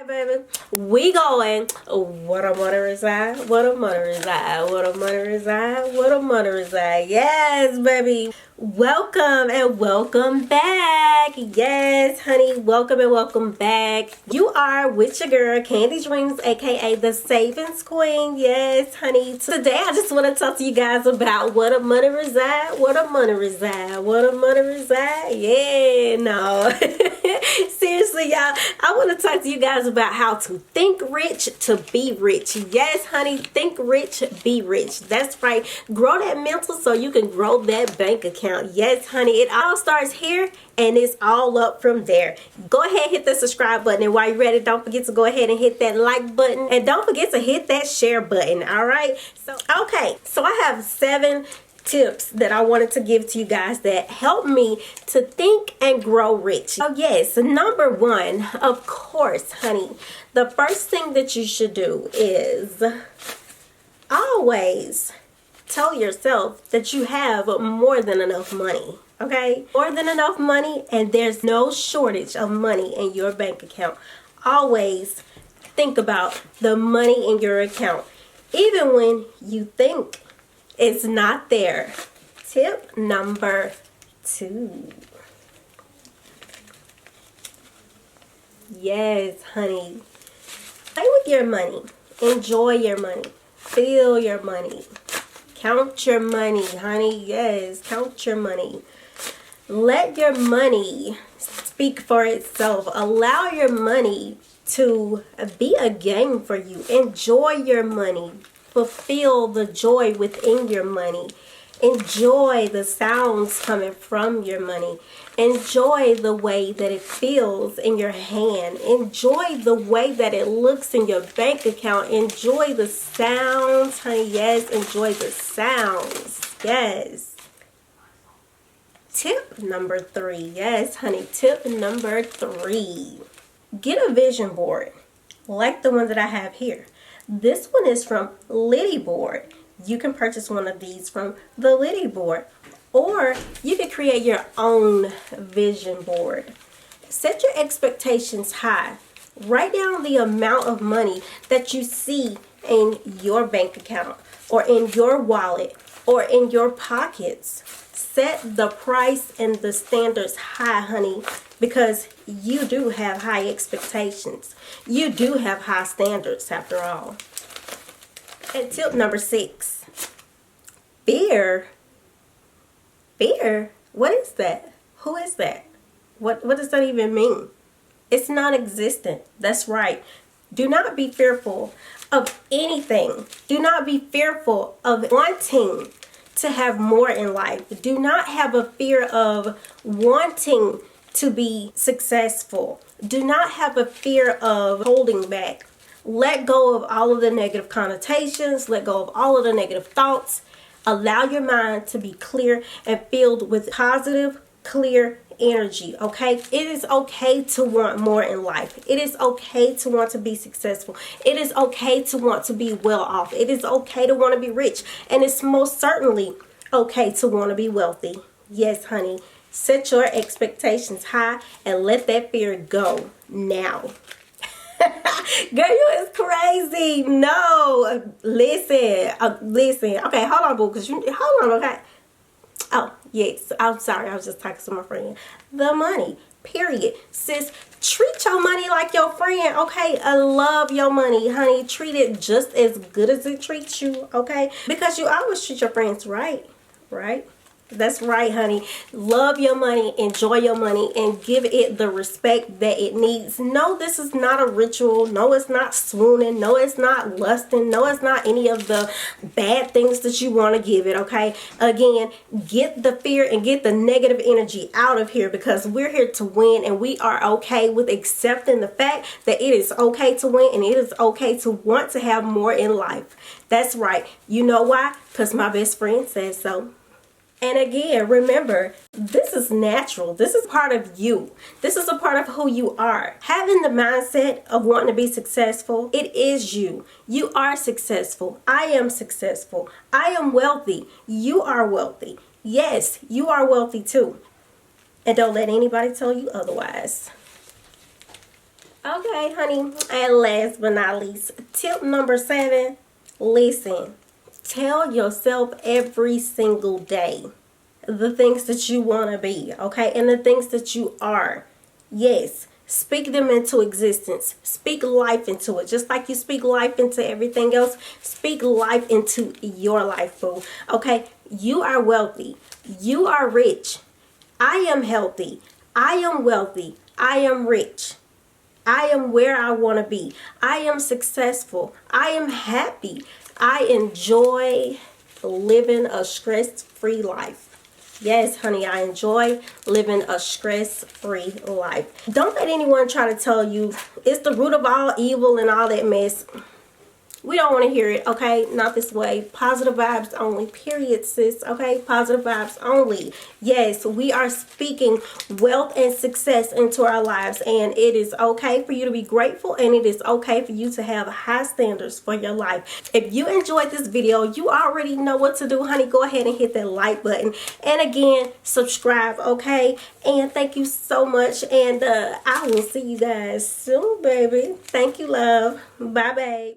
Baby, we going. What a money reside, what a money reside, what a money reside, what a money reside. Yes, baby. Welcome and welcome back. Yes, honey, welcome and welcome back. You are with your girl, Candy Dreams, aka the Savings Queen. Yes, honey. Today I just want to talk to you guys about what a money reside, what a money reside, what a money reside. Yeah, no. Seriously, y'all, I want to talk to you guys about how to think rich to be rich. Yes, honey, think rich, be rich. That's right. Grow that mental so you can grow that bank account. Yes, honey, it all starts here and it's all up from there. Go ahead, hit the subscribe button, and while you're ready, don't forget to go ahead and hit that like button, and don't forget to hit that share button. All right, so I have 7 tips that I wanted to give to you guys that help me to think and grow rich. Oh yes, number 1, of course, honey, the first thing that you should do is always tell yourself that you have more than enough money. Okay, more than enough money, and there's no shortage of money in your bank account. Always think about the money in your account, even when you think it's not there. Tip number 2. Yes, honey. Play with your money. Enjoy your money. Feel your money. Count your money, honey. Yes, count your money. Let your money speak for itself. Allow your money to be a game for you. Enjoy your money. Fulfill the joy within your money. Enjoy the sounds coming from your money. Enjoy the way that it feels in your hand. Enjoy the way that it looks in your bank account. Enjoy the sounds, honey. Yes, enjoy the sounds. Yes. Tip number 3. Yes, honey. Tip number 3. Get a vision board like the one that I have here. This one is from Liddy Board. You can purchase one of these from the Liddy Board, or you can create your own vision board. Set your expectations high. Write down the amount of money that you see in your bank account, or in your wallet, or in your pockets. Set the price and the standards high, honey, because you do have high expectations. You do have high standards after all. And tip number 6. Fear. Fear? What is that? Who is that? What does that even mean? It's non-existent. That's right. Do not be fearful of anything. Do not be fearful of wanting to have more in life. Do not have a fear of wanting to be successful. Do not have a fear of holding back. Let go of all of the negative connotations. Let go of all of the negative thoughts. Allow your mind to be clear and filled with positive, clear energy. Okay? It is okay to want more in life. It is okay to want to be successful. It is okay to want to be well off. It is okay to want to be rich. And it's most certainly okay to want to be wealthy. Yes, honey. Set your expectations high and let that fear go now. Girl, you is crazy. No, listen. Okay, hold on, boo, hold on, okay. Oh, yes, I'm sorry. I was just talking to my friend. The money, period. Sis, treat your money like your friend, okay? I love your money, honey. Treat it just as good as it treats you, okay? Because you always treat your friends right? That's right, honey. Love your money, enjoy your money, and give it the respect that it needs. No, this is not a ritual. No, it's not swooning. No, it's not lusting. No, it's not any of the bad things that you want to give it, okay? Again, get the fear and get the negative energy out of here, because we're here to win, and we are okay with accepting the fact that it is okay to win, and it is okay to want to have more in life. That's right. You know why? Because my best friend says so. And again, remember, this is natural. This is part of you. This is a part of who you are. Having the mindset of wanting to be successful, it is you. You are successful. I am successful. I am wealthy. You are wealthy. Yes, you are wealthy too. And don't let anybody tell you otherwise. Okay, honey, and last but not least, tip number 7, listen. Tell yourself every single day the things that you want to be, okay, and the things that you are. Yes, speak them into existence. Speak life into it. Just like you speak life into everything else, speak life into your life, boo. Okay, you are wealthy. You are rich. I am healthy. I am wealthy. I am rich. I am where I want to be. I am successful. I am happy. I enjoy living a stress-free life. Yes, honey, I enjoy living a stress-free life. Don't let anyone try to tell you it's the root of all evil and all that mess. We don't want to hear it, okay? Not this way. Positive vibes only, period, sis, okay? Positive vibes only. Yes, we are speaking wealth and success into our lives, and it is okay for you to be grateful, and it is okay for you to have high standards for your life. If you enjoyed this video, you already know what to do, honey. Go ahead and hit that like button. And again, subscribe, okay? And thank you so much, and I will see you guys soon, baby. Thank you, love. Bye, babe.